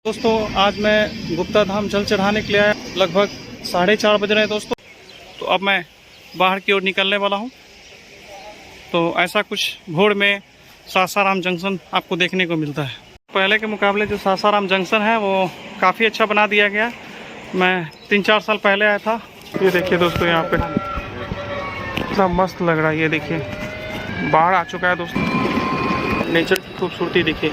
दोस्तों आज मैं गुप्ता धाम जल चढ़ाने के लिए आया। लगभग 4:30 बज रहे हैं दोस्तों। तो अब मैं बाहर की ओर निकलने वाला हूं। तो ऐसा कुछ भोर में सासाराम जंक्शन आपको देखने को मिलता है। पहले के मुकाबले जो सासाराम जंक्शन है वो काफ़ी अच्छा बना दिया गया। मैं 3-4 साल पहले आया था। ये देखिए दोस्तों, यहाँ पे कितना मस्त लग रहा है। ये देखिए बाढ़ आ चुका है दोस्तों। नेचर की खूबसूरती देखिए।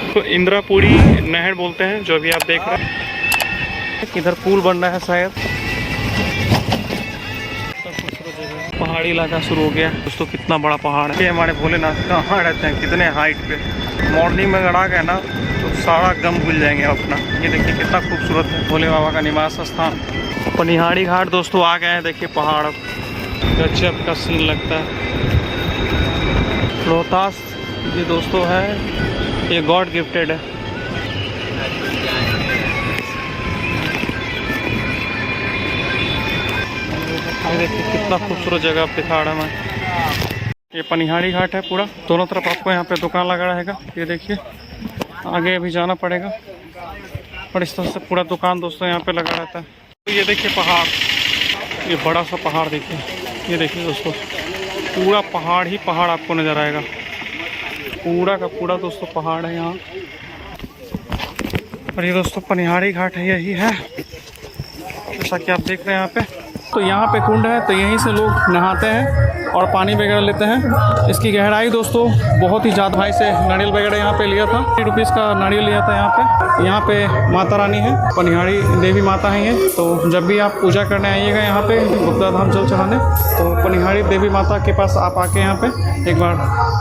तो इंद्रापुरी नहर बोलते हैं जो अभी आप देख रहे हैं। इधर पुल बन रहा है शायद। पहाड़ी इलाका शुरू हो गया दोस्तों। कितना बड़ा पहाड़ है। ये हमारे भोलेनाथ कहाँ रहते हैं, कितने हाइट पे। मॉर्निंग में अगर आ गए ना तो सारा गम भूल जाएंगे अपना। ये देखिए कितना खूबसूरत है भोले बाबा का निवास स्थान। पनिहाड़ी घाट दोस्तों आ गए हैं। देखिए पहाड़ गजब का सीन लगता है। रोहतास ये दोस्तों है, ये गॉड गिफ्टेड है। देखिए कितना खूबसूरत जगह आप दिखा रहा मैं। ये पनिहाड़ी घाट है पूरा। दोनों तरफ आपको यहाँ पे दुकान लगा रहेगा। ये देखिए आगे अभी जाना पड़ेगा और इस तरह से पूरा दुकान दोस्तों यहाँ पे लगा रहता है। तो ये देखिए पहाड़, ये बड़ा सा पहाड़ देखिए। ये देखिए दोस्तों पूरा पहाड़ ही पहाड़ आपको नज़र आएगा। पूरा का पूरा दोस्तों पहाड़ है यहाँ। और ये दोस्तों पनिहाड़ी घाट है, यही है जैसा कि आप देख रहे हैं यहाँ पे। तो यहाँ पे कुंड है, तो यहीं से लोग नहाते हैं और पानी वगैरह लेते हैं। इसकी गहराई दोस्तों बहुत ही ज़्यादा। भाई से नारियल वगैरह यहाँ पे लिया था। 30 रुपीज़ का नारियल लिया था यहाँ पे माता रानी है, पनिहाड़ी देवी माता है ये। तो जब भी आप पूजा करने आइएगा यहाँ पे गुप्ता धाम जल चढ़ाने, तो पनिहाड़ी देवी माता के पास आप आके यहाँ पे एक बार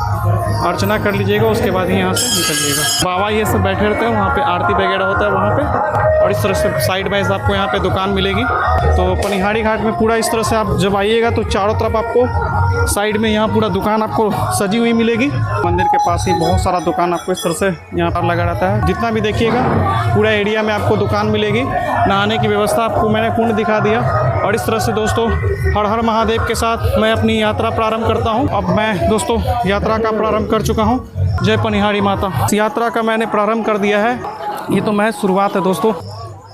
अर्चना कर लीजिएगा। उसके बाद ही यहाँ से निकलिएगा। बाबा ये सब बैठे रहते हैं, वहाँ पे आरती वगैरह होता है वहाँ पे। और इस तरह से साइड बाइज आपको यहाँ पे दुकान मिलेगी। तो पनिहाड़ी घाट में पूरा इस तरह से आप जब आइएगा तो चारों तरफ आपको साइड में यहाँ पूरा दुकान आपको सजी हुई मिलेगी। मंदिर के पास ही बहुत सारा दुकान आपको इस तरह से यहाँ पर लगा रहता है। जितना भी देखिएगा पूरा एरिया में आपको दुकान मिलेगी। नहाने की व्यवस्था आपको मैंने कुंड दिखा दिया। और इस तरह से दोस्तों हर हर महादेव के साथ मैं अपनी यात्रा प्रारंभ करता हूँ। अब मैं दोस्तों यात्रा का प्रारंभ कर चुका हूँ। जय पनिहाड़ी माता। इस यात्रा का मैंने प्रारंभ कर दिया है। ये तो महज शुरुआत है दोस्तों।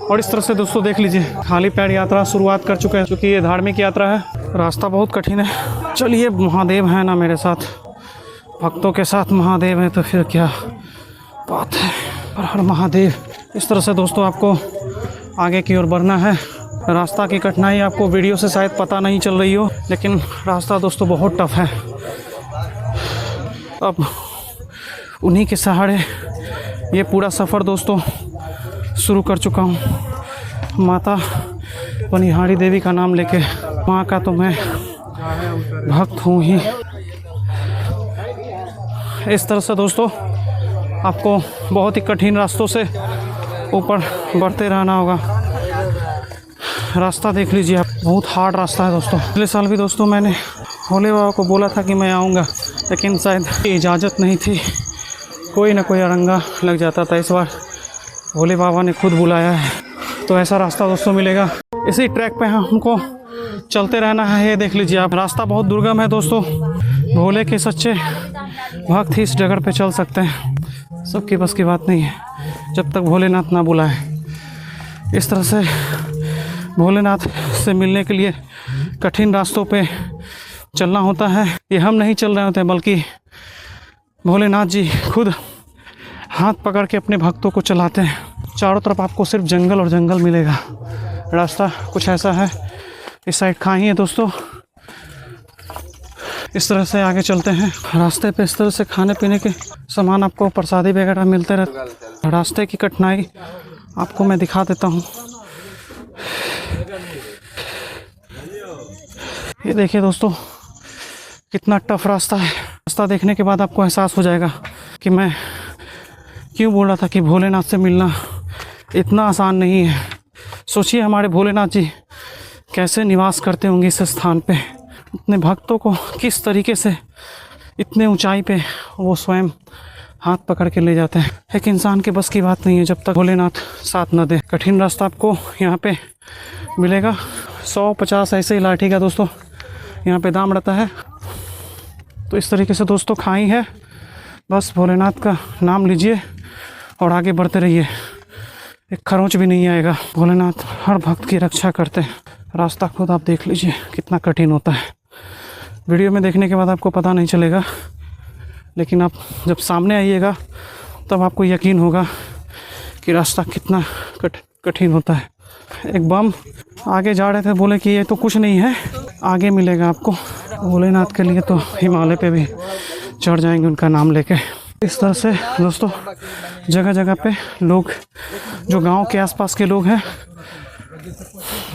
और इस तरह से दोस्तों देख लीजिए खाली पैर यात्रा शुरुआत कर चुके हैं, क्योंकि ये धार्मिक यात्रा है। रास्ता बहुत कठिन है। चलिए महादेव है ना मेरे साथ, भक्तों के साथ महादेव है तो फिर क्या बात है। हर हर महादेव। इस तरह से दोस्तों आपको आगे की ओर बढ़ना है। रास्ता की कठिनाई आपको वीडियो से शायद पता नहीं चल रही हो, लेकिन रास्ता दोस्तों बहुत टफ है। अब उन्हीं के सहारे ये पूरा सफ़र दोस्तों शुरू कर चुका हूँ। माता पनिहाड़ी देवी का नाम लेके। माँ का तो मैं भक्त हूँ ही। इस तरह से दोस्तों आपको बहुत ही कठिन रास्तों से ऊपर बढ़ते रहना होगा। रास्ता देख लीजिए आप, बहुत हार्ड रास्ता है दोस्तों। पिछले साल भी दोस्तों मैंने भोले बाबा को बोला था कि मैं आऊँगा, लेकिन शायद इजाज़त नहीं थी। कोई ना कोई अड़ंगा लग जाता था। इस बार भोले बाबा ने खुद बुलाया है, तो ऐसा रास्ता दोस्तों मिलेगा। इसी ट्रैक पे हमको चलते रहना है। ये देख लीजिए आप, रास्ता बहुत दुर्गम है दोस्तों। भोले के सच्चे भक्त ही इस जगह पे चल सकते हैं। सबकी बस की बात नहीं है जब तक भोलेनाथ ना बुलाए। इस तरह से भोलेनाथ से मिलने के लिए कठिन रास्तों पे चलना होता है। ये हम नहीं चल रहे होते, बल्कि भोलेनाथ जी खुद हाथ पकड़ के अपने भक्तों को चलाते हैं। चारों तरफ आपको सिर्फ जंगल और जंगल मिलेगा। रास्ता कुछ ऐसा है। इस साइड खाई है दोस्तों। इस तरह से आगे चलते हैं। रास्ते पे इस तरह से खाने पीने के सामान आपको प्रसादी वगैरह मिलते रहते। रास्ते की कठिनाई आपको मैं दिखा देता हूँ। ये देखिए दोस्तों कितना टफ रास्ता है। रास्ता देखने के बाद आपको एहसास हो जाएगा कि मैं क्यों बोल रहा था कि भोलेनाथ से मिलना इतना आसान नहीं है। सोचिए हमारे भोलेनाथ जी कैसे निवास करते होंगे इस स्थान पे। अपने भक्तों को किस तरीके से इतने ऊंचाई पे वो स्वयं हाथ पकड़ के ले जाते हैं। एक इंसान के बस की बात नहीं है जब तक भोलेनाथ साथ न दे। कठिन रास्ता आपको यहाँ पे मिलेगा। 100-50 ऐसे ही लाठी का दोस्तों यहाँ पे दाम रहता है। तो इस तरीके से दोस्तों खाई है। बस भोलेनाथ का नाम लीजिए और आगे बढ़ते रहिए, एक खरोंच भी नहीं आएगा। भोलेनाथ हर भक्त की रक्षा करते हैं। रास्ता खुद आप देख लीजिए कितना कठिन होता है। वीडियो में देखने के बाद आपको पता नहीं चलेगा, लेकिन आप जब सामने आइएगा तब आपको यकीन होगा कि रास्ता कितना कठिन होता है। एक बम आगे जा रहे थे, बोले कि ये तो कुछ नहीं है, आगे मिलेगा आपको। भोलेनाथ के लिए तो हिमालय पे भी चढ़ जाएंगे उनका नाम लेके। इस तरह से दोस्तों जगह जगह पे लोग, जो गांव के आसपास के लोग हैं,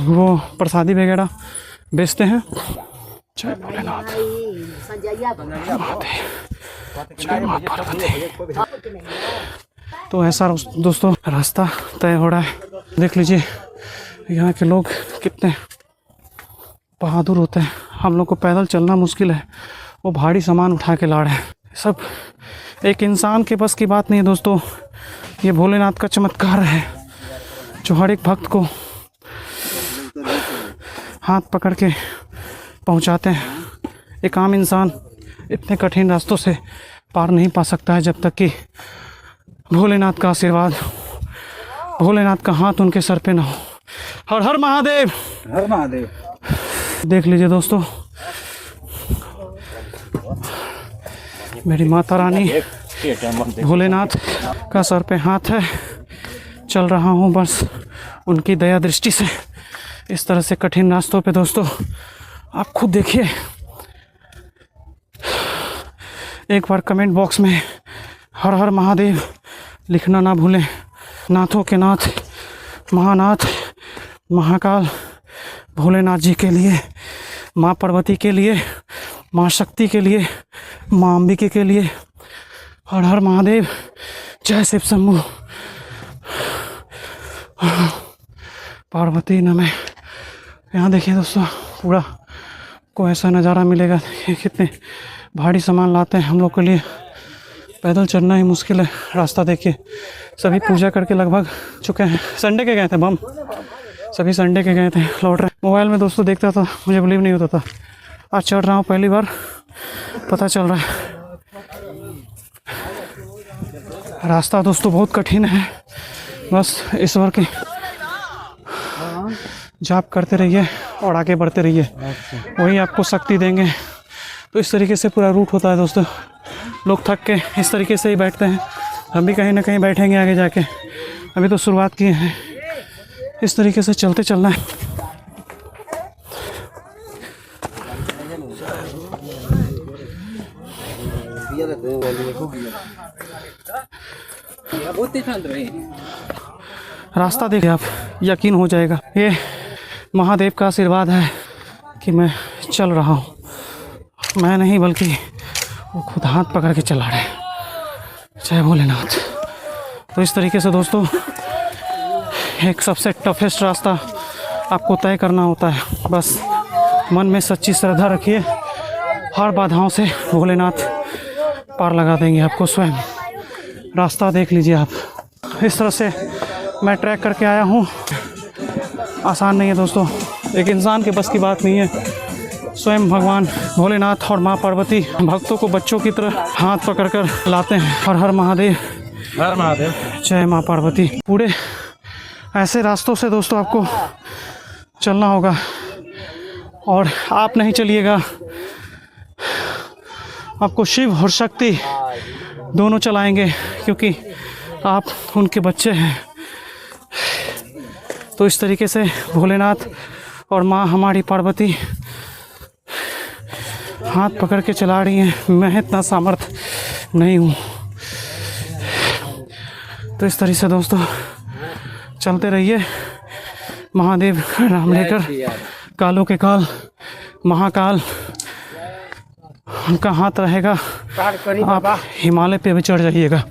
वो प्रसादी वगैरह बेचते हैं। जय भोलेनाथ, जय मां पार्वती। तो ऐसा दोस्तों रास्ता तय हो रहा है। देख लीजिए यहाँ के लोग कितने बहादुर होते हैं। हम लोग को पैदल चलना मुश्किल है, वो भारी सामान उठा के ला रहे हैं। सब एक इंसान के बस की बात नहीं है दोस्तों, ये भोलेनाथ का चमत्कार है जो हर एक भक्त को हाथ पकड़ के पहुंचाते हैं। एक आम इंसान इतने कठिन रास्तों से पार नहीं पा सकता है जब तक कि भोलेनाथ का आशीर्वाद, भोलेनाथ का हाथ उनके सर पे ना हो। हर हर महादेव, हर महादेव। देख लीजिए दोस्तों, मेरी माता रानी भोलेनाथ का सर पे हाथ है, चल रहा हूँ बस उनकी दया दृष्टि से। इस तरह से कठिन रास्तों पे दोस्तों आप खुद देखिए। एक बार कमेंट बॉक्स में हर हर महादेव लिखना ना भूलें। नाथों के नाथ, महानाथ, महाकाल भोलेनाथ जी के लिए, माँ पार्वती के लिए, माँ शक्ति के लिए, माँ अंबिके के लिए हर हर महादेव, जय शिव शंभू, पार्वती नमः। यहाँ देखिए दोस्तों पूरा को ऐसा नज़ारा मिलेगा। देखिए कितने भारी सामान लाते हैं हम लोग के लिए, पैदल चलना ही मुश्किल है। रास्ता देखिए, सभी पूजा करके लगभग चुके हैं। संडे के गए थे बम, सभी संडे के गए थे, लौट रहे। मोबाइल में दोस्तों देखता था, मुझे बिलीव नहीं होता था। आज चढ़ रहा हूँ, पहली बार पता चल रहा है। रास्ता दोस्तों बहुत कठिन है, बस ईश्वर की जाप करते रहिए और आगे बढ़ते रहिए, वही आपको शक्ति देंगे। तो इस तरीके से पूरा रूट होता है दोस्तों। लोग थक के इस तरीके से ही बैठते हैं, हम भी कहीं ना कहीं बैठेंगे आगे जाके। अभी तो शुरुआत किए हैं, इस तरीके से चलते चलना है। रास्ता देखिए आप, यकीन हो जाएगा ये महादेव का आशीर्वाद है कि मैं चल रहा हूँ। मैं नहीं बल्कि वो खुद हाथ पकड़ के चला रहे हैं। जय भोलेनाथ। तो इस तरीके से दोस्तों एक सबसे टफेस्ट रास्ता आपको तय करना होता है। बस मन में सच्ची श्रद्धा रखिए, हर बाधाओं से भोलेनाथ पार लगा देंगे आपको स्वयं। रास्ता देख लीजिए आप, इस तरह से मैं ट्रैक करके आया हूँ। आसान नहीं है दोस्तों, एक इंसान के बस की बात नहीं है। स्वयं भगवान भोलेनाथ और माँ पार्वती भक्तों को बच्चों की तरह हाथ पकड़कर लाते हैं। हर हर महादेव, हर महादेव, जय माँ पार्वती। पूरे ऐसे रास्तों से दोस्तों आपको चलना होगा, और आप नहीं चलिएगा, आपको शिव और शक्ति दोनों चलाएंगे, क्योंकि आप उनके बच्चे हैं। तो इस तरीके से भोलेनाथ और माँ हमारी पार्वती हाथ पकड़ के चला रही हैं। मैं इतना सामर्थ नहीं हूँ। तो इस तरह से दोस्तों चलते रहिए, महादेव का नाम लेकर। कालों के काल महाकाल उनका हाथ रहेगा, आप हिमालय पे भी चढ़ जाइएगा।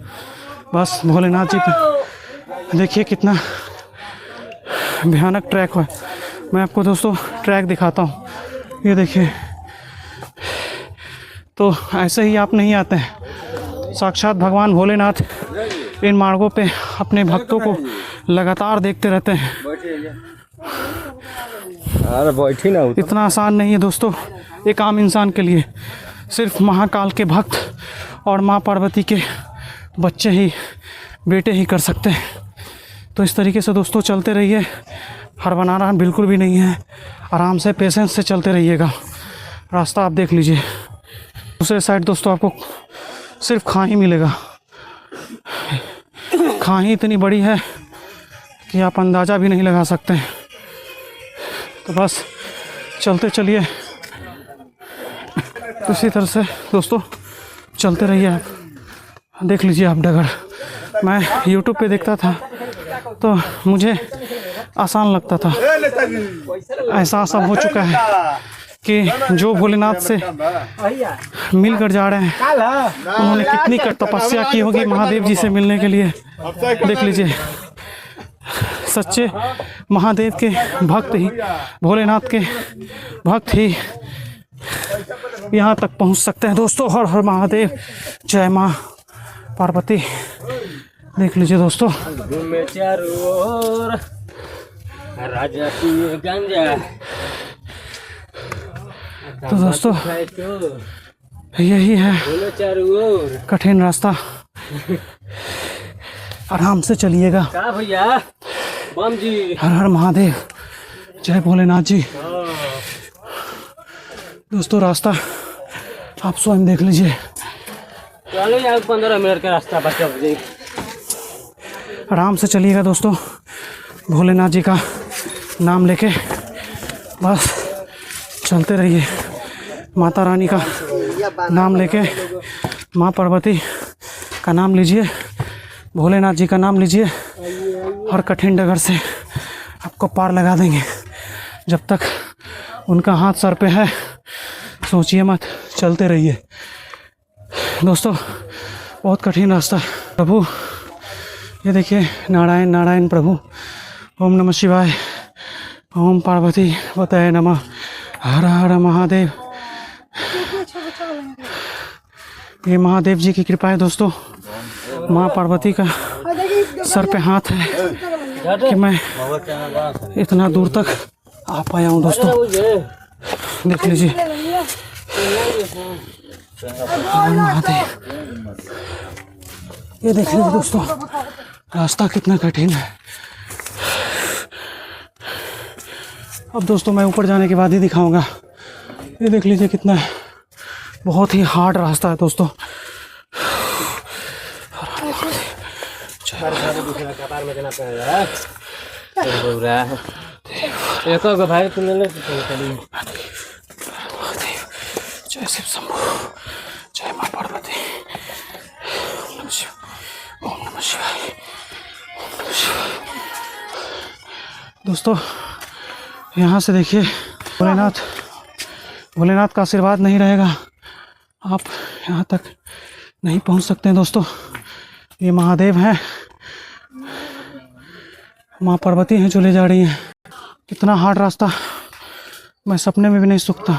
बस भोलेनाथ जी पे देखिए कितना भयानक ट्रैक है। मैं आपको दोस्तों ट्रैक दिखाता हूँ, ये देखिए। तो ऐसे ही आप नहीं आते हैं, साक्षात भगवान भोलेनाथ इन मार्गों पे अपने भक्तों को लगातार देखते रहते हैं। अरे बैठी ना, इतना आसान नहीं है दोस्तों एक आम इंसान के लिए। सिर्फ महाकाल के भक्त और माँ पार्वती के बच्चे ही, बेटे ही कर सकते हैं। तो इस तरीके से दोस्तों चलते रहिए, हड़बड़ाना बिल्कुल भी नहीं है, आराम से पेशेंस से चलते रहिएगा। रास्ता आप देख लीजिए, दूसरे साइड दोस्तों आपको सिर्फ खाई मिलेगा। खाई इतनी बड़ी है कि आप अंदाज़ा भी नहीं लगा सकते। तो बस चलते चलिए, इसी तरह से दोस्तों चलते रहिए। आप देख लीजिए आप डगर, मैं YouTube पे देखता था तो मुझे आसान लगता था, एहसास अब हो चुका है कि जो भोलेनाथ से मिलकर जा रहे हैं उन्होंने कितनी तपस्या की होगी महादेव जी से मिलने के लिए। देख लीजिए, सच्चे महादेव के भक्त ही, भोलेनाथ के भक्त ही यहाँ तक पहुँच सकते हैं दोस्तों। हर हर महादेव, जय माँ पार्वती। देख लीजिए दोस्तों, घूमे चारों ओर राजा पिए गांजा। तो दोस्तों यही है घूमे चारों ओर। कठिन रास्ता, आराम से चलिएगा। क्या भैया बम जी? हर हर महादेव, जय भोलेनाथ जी। दोस्तों रास्ता आप स्वयं देख लीजिए। चलो यार 15 मिनट का रास्ता बचा मुझे। आराम से चलिएगा दोस्तों, भोलेनाथ जी का नाम लेके बस चलते रहिए। माता रानी का नाम लेके, माँ पार्वती का नाम लीजिए, भोलेनाथ जी का नाम लीजिए। हर कठिन डगर से आपको पार लगा देंगे। जब तक उनका हाथ सर पे है सोचिए मत, चलते रहिए। दोस्तों बहुत कठिन रास्ता है। प्रभु ये देखिए, नारायण नारायण प्रभु, ओम नमः शिवाय, ओम पार्वती पतये नमः, हर हर महादेव। ये महादेव जी की कृपा है दोस्तों, माँ पार्वती का सर पे हाथ है कि मैं इतना दूर तक आ पाया हूँ दोस्तों। देख लीजिए महादेव, ये देख लीजिए दोस्तों रास्ता कितना कठिन है। अब दोस्तों मैं ऊपर जाने के बाद ही दिखाऊंगा। ये देख लीजिए कितना बहुत ही हार्ड रास्ता है दोस्तों। भाई जय शिव शंभू, जय माँ पार्वती, ओम नमः शिवाय, ओम नमः शिवाय। दोस्तों यहाँ से देखिए, भोलेनाथ का आशीर्वाद नहीं रहेगा आप यहाँ तक नहीं पहुँच सकते हैं दोस्तों। ये महादेव हैं, माँ पार्वती हैं जो ले जा रही हैं। कितना हार्ड रास्ता, मैं सपने में भी नहीं सोचता।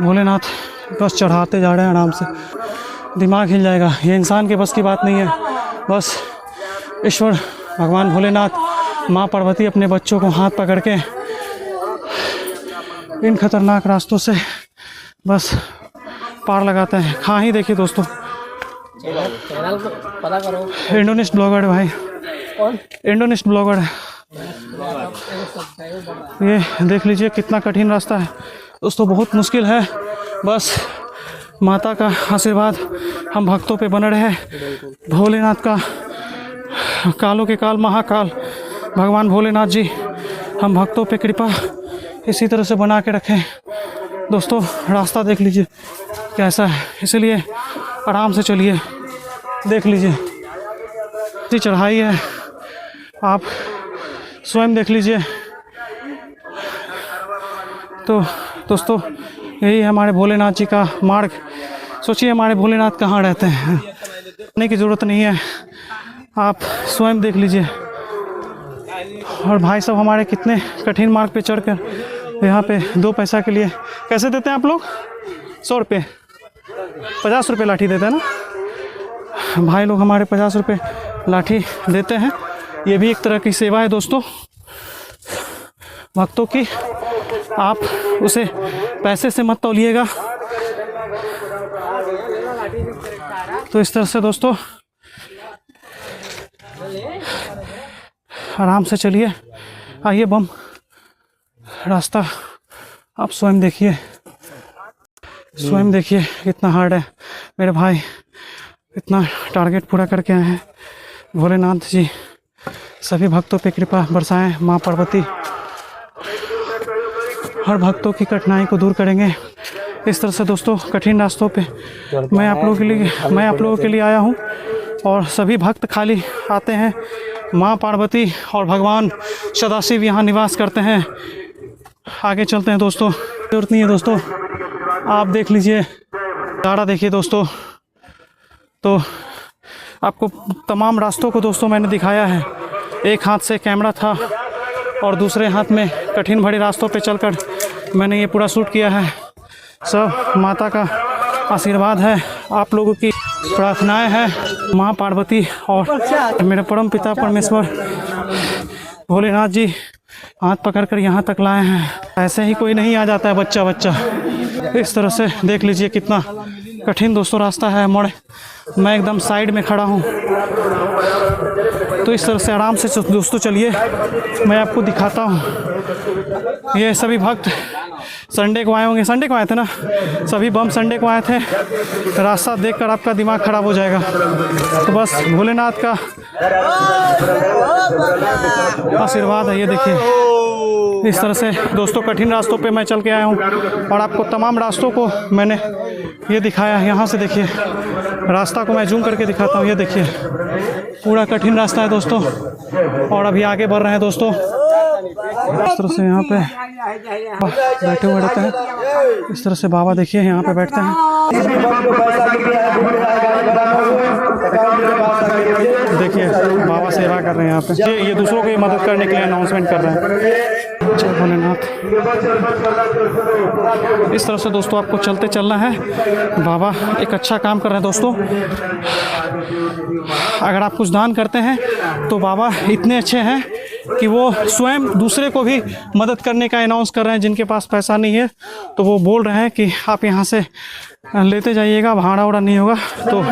भोलेनाथ बस चढ़ाते जा रहे हैं आराम से, दिमाग हिल जाएगा। ये इंसान के बस की बात नहीं है। बस ईश्वर भगवान भोलेनाथ, माँ पार्वती अपने बच्चों को हाथ पकड़ के इन खतरनाक रास्तों से बस पार लगाते हैं। हाँ ही देखिए दोस्तों, चैनल पता करो, इंडोनेशियन ब्लॉगर है भाई, कौन इंडोनेशियन ब्लॉगर है। ये देख लीजिए कितना कठिन रास्ता है दोस्तों, बहुत मुश्किल है। बस माता का आशीर्वाद हम भक्तों पे बने रहे। भोलेनाथ का कालों के काल महाकाल भगवान भोलेनाथ जी हम भक्तों पे कृपा इसी तरह से बना के रखें। दोस्तों रास्ता देख लीजिए कैसा है, इसलिए आराम से चलिए। देख लीजिए इतनी चढ़ाई है, आप स्वयं देख लीजिए। तो दोस्तों यही है हमारे भोलेनाथ जी का मार्ग। सोचिए हमारे भोलेनाथ कहाँ रहते हैं, आने की ज़रूरत नहीं है, आप स्वयं देख लीजिए। और भाई साहब हमारे कितने कठिन मार्ग पे चढ़कर यहाँ पे 2 पैसा के लिए कैसे देते हैं आप लोग? 100 रुपये, 50 रुपये लाठी देते हैं ना भाई लोग, हमारे 50 रुपये लाठी देते हैं। ये भी एक तरह की सेवा है दोस्तों भक्तों की। आप उसे पैसे से मत तौलिएगा। तो इस तरह से दोस्तों आराम से चलिए। आइए बम, रास्ता आप स्वयं देखिए, स्वयं देखिए कितना हार्ड है। मेरे भाई इतना टारगेट पूरा करके आए हैं। भोलेनाथ जी सभी भक्तों पे कृपा बरसाएं। माँ पार्वती हर भक्तों की कठिनाई को दूर करेंगे। इस तरह से दोस्तों कठिन रास्तों पे मैं आप लोगों के लिए आया हूँ और सभी भक्त खाली आते हैं। माँ पार्वती और भगवान सदाशिव यहाँ निवास करते हैं। आगे चलते हैं दोस्तों। जरूरत नहीं है दोस्तों, आप देख लीजिए, नज़ारा देखिए दोस्तों। तो आपको तमाम रास्तों को दोस्तों मैंने दिखाया है। एक हाथ से कैमरा था और दूसरे हाथ में कठिन भरे रास्तों पे चलकर मैंने ये पूरा शूट किया है। सब माता का आशीर्वाद है, आप लोगों की प्रार्थनाएं हैं। माँ पार्वती और मेरे परम पिता परमेश्वर भोलेनाथ जी हाथ पकड़कर यहाँ तक लाए हैं। ऐसे ही कोई नहीं आ जाता है बच्चा बच्चा। इस तरह से देख लीजिए कितना कठिन दोस्तों रास्ता है। मोड़ मैं एकदम साइड में खड़ा हूँ। तो इस तरह से आराम से दोस्तों चलिए, मैं आपको दिखाता हूँ। ये सभी भक्त संडे को आए होंगे, संडे को आए थे ना, सभी बम संडे को आए थे। रास्ता देखकर आपका दिमाग खराब हो जाएगा। तो बस भोलेनाथ का आशीर्वाद है। ये देखिए इस तरह से दोस्तों कठिन रास्तों पे मैं चल के आया हूँ और आपको तमाम रास्तों को मैंने ये दिखाया है। यहाँ से देखिए रास्ता को मैं जूम करके दिखाता हूँ। ये देखिए पूरा कठिन रास्ता है दोस्तों और अभी आगे बढ़ रहे हैं दोस्तों। इस तरह से यहाँ पे बैठे हुए रहते हैं। इस तरह से बाबा देखिए यहाँ पे बैठते हैं। देखिए बाबा सेवा कर रहे हैं यहाँ पे। ये दूसरों की मदद करने के लिए अनाउंसमेंट कर रहे हैं। जय भोलेनाथ। इस तरह से दोस्तों आपको चलते चलना है। बाबा एक अच्छा काम कर रहे हैं दोस्तों। अगर आप कुछ दान करते हैं तो बाबा इतने अच्छे हैं कि वो स्वयं दूसरे को भी मदद करने का अनाउंस कर रहे हैं। जिनके पास पैसा नहीं है तो वो बोल रहे हैं कि आप यहाँ से लेते जाइएगा, भाड़ा उड़ा नहीं होगा। तो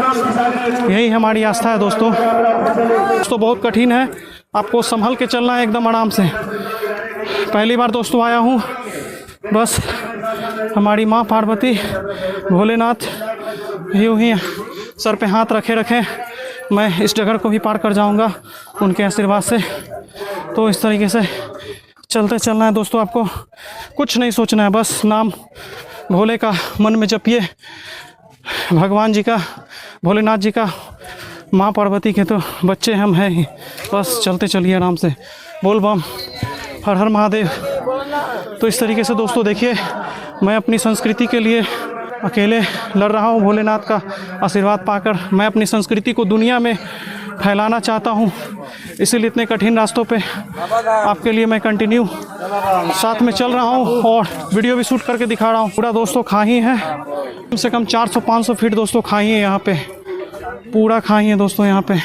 यही हमारी आस्था है दोस्तों। दोस्तों बहुत कठिन है, आपको संभल के चलना है एकदम आराम से। पहली बार दोस्तों आया हूँ, बस हमारी माँ पार्वती भोलेनाथ यूँ ही सर पे हाथ रखे रखें, मैं इस जगह को भी पार कर जाऊँगा उनके आशीर्वाद से। तो इस तरीके से चलते चलना है दोस्तों। आपको कुछ नहीं सोचना है, बस नाम भोले का मन में जपिए। भगवान जी का, भोलेनाथ जी का, माँ पार्वती के तो बच्चे हम हैं ही। बस चलते चलिए आराम से। बोल बम, हर हर महादेव। तो इस तरीके से दोस्तों देखिए मैं अपनी संस्कृति के लिए अकेले लड़ रहा हूँ। भोलेनाथ का आशीर्वाद पाकर मैं अपनी संस्कृति को दुनिया में फैलाना चाहता हूँ। इसीलिए इतने कठिन रास्तों पे आपके लिए मैं कंटिन्यू साथ में चल रहा हूँ और वीडियो भी शूट करके दिखा रहा हूँ। पूरा दोस्तों खाई है, कम से कम 400-500 फीट दोस्तों खाई है यहाँ पे, पूरा खाई है दोस्तों। यहाँ पे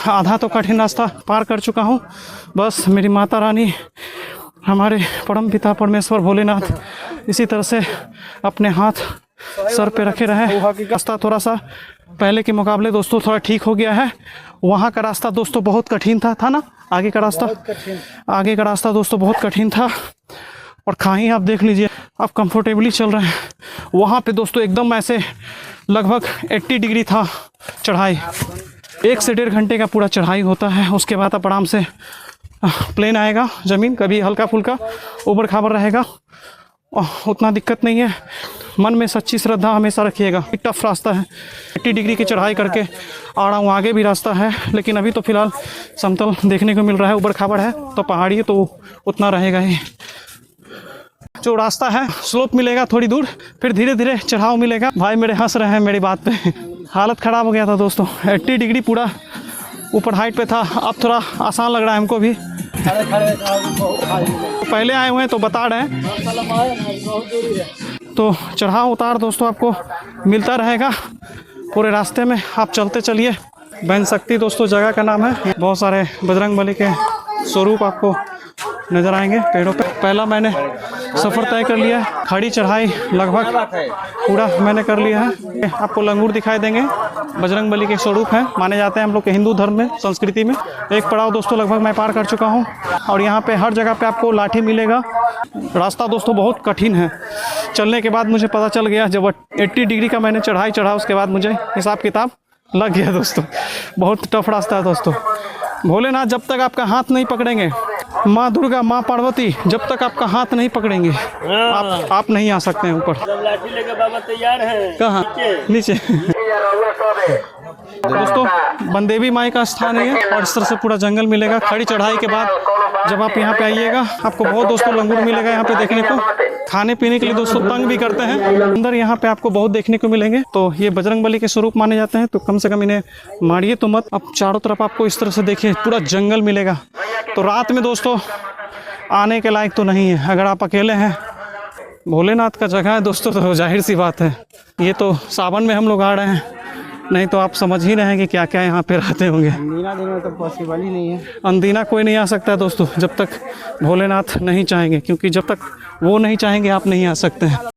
आधा तो कठिन रास्ता पार कर चुका हूँ। बस मेरी माता रानी, हमारे परम पिता परमेश्वर भोलेनाथ इसी तरह से अपने हाथ सर पे रखे रहे। रास्ता थोड़ा सा पहले के मुकाबले दोस्तों थोड़ा ठीक हो गया है। वहाँ का रास्ता दोस्तों बहुत कठिन था ना, आगे का रास्ता दोस्तों बहुत कठिन था। और खाई आप देख लीजिए, आप कंफर्टेबली चल रहे हैं। वहाँ पे दोस्तों एकदम ऐसे लगभग 80 डिग्री था चढ़ाई। 1 से 1.5 घंटे का पूरा चढ़ाई होता है। उसके बाद आप आराम से प्लेन आएगा, ज़मीन कभी हल्का फुल्का ऊबड़ खाबड़ रहेगा, उतना दिक्कत नहीं है। मन में सच्ची श्रद्धा हमेशा रखिएगा। एक टफ रास्ता है, 80 डिग्री की चढ़ाई करके आ रहा हूँ। आगे भी रास्ता है लेकिन अभी तो फ़िलहाल समतल देखने को मिल रहा है। ऊबड़ खाबड़ है तो पहाड़ी है तो उतना रहेगा ही। जो रास्ता है स्लोप मिलेगा थोड़ी दूर, फिर धीरे धीरे चढ़ाव मिलेगा। भाई मेरे हंस रहे हैं मेरी बात पे। हालत ख़राब हो गया था दोस्तों, 80 डिग्री पूरा ऊपर हाइट पे था। अब थोड़ा आसान लग रहा है हमको भी। पहले आए हुए हैं तो बता रहे हैं। तो चढ़ाव उतार दोस्तों आपको मिलता रहेगा पूरे रास्ते में। आप चलते चलिए। बहन शक्ति दोस्तों जगह का नाम है। बहुत सारे बजरंग बली के स्वरूप आपको नज़र आएंगे पेड़ों पे। पहला मैंने सफ़र तय कर लिया है। खड़ी चढ़ाई लगभग पूरा मैंने कर लिया है। आपको लंगूर दिखाई देंगे, बजरंगबली के स्वरूप हैं, माने जाते हैं हम लोग के हिंदू धर्म में, संस्कृति में। एक पड़ाव दोस्तों लगभग मैं पार कर चुका हूँ और यहाँ पे हर जगह पे आपको लाठी मिलेगा। रास्ता दोस्तों बहुत कठिन है। चलने के बाद मुझे पता चल गया, जब 80 डिग्री का मैंने चढ़ाई चढ़ा उसके बाद मुझे हिसाब किताब लग गया दोस्तों। बहुत टफ रास्ता है दोस्तों। भोलेनाथ जब तक आपका हाथ नहीं पकड़ेंगे, माँ दुर्गा, माँ पार्वती जब तक आपका हाथ नहीं पकड़ेंगे, आप नहीं आ सकते हैं ऊपर। लाठी लेके बाबा तैयार है। कहाँ? नीचे। दोस्तों बंदेवी माई का स्थान है ये, और इस तरह से पूरा जंगल मिलेगा। खड़ी चढ़ाई के बाद जब आप यहाँ पे आइएगा, आपको बहुत दोस्तों लंगूर मिलेगा यहाँ पे देखने को। खाने पीने के लिए दोस्तों तंग भी करते हैं। अंदर यहाँ पे आपको बहुत देखने को मिलेंगे। तो ये बजरंगबली के स्वरूप माने जाते हैं, तो कम से कम इन्हें मारिए तो मत। अब चारों तरफ आपको इस तरह से देखिए पूरा जंगल मिलेगा। तो रात में दोस्तों आने के लायक तो नहीं है। अगर आप अकेले हैं, भोलेनाथ का जगह है दोस्तों, तो जाहिर सी बात है। ये तो सावन में हम लोग आ रहे हैं, नहीं तो आप समझ ही रहे हैं कि क्या क्या यहाँ पे रहते होंगे। अंदीना दिन में तो पॉसिबल ही नहीं है। अंदीना कोई नहीं आ सकता है दोस्तों, जब तक भोलेनाथ नहीं चाहेंगे, क्योंकि जब तक वो नहीं चाहेंगे आप नहीं आ सकते हैं।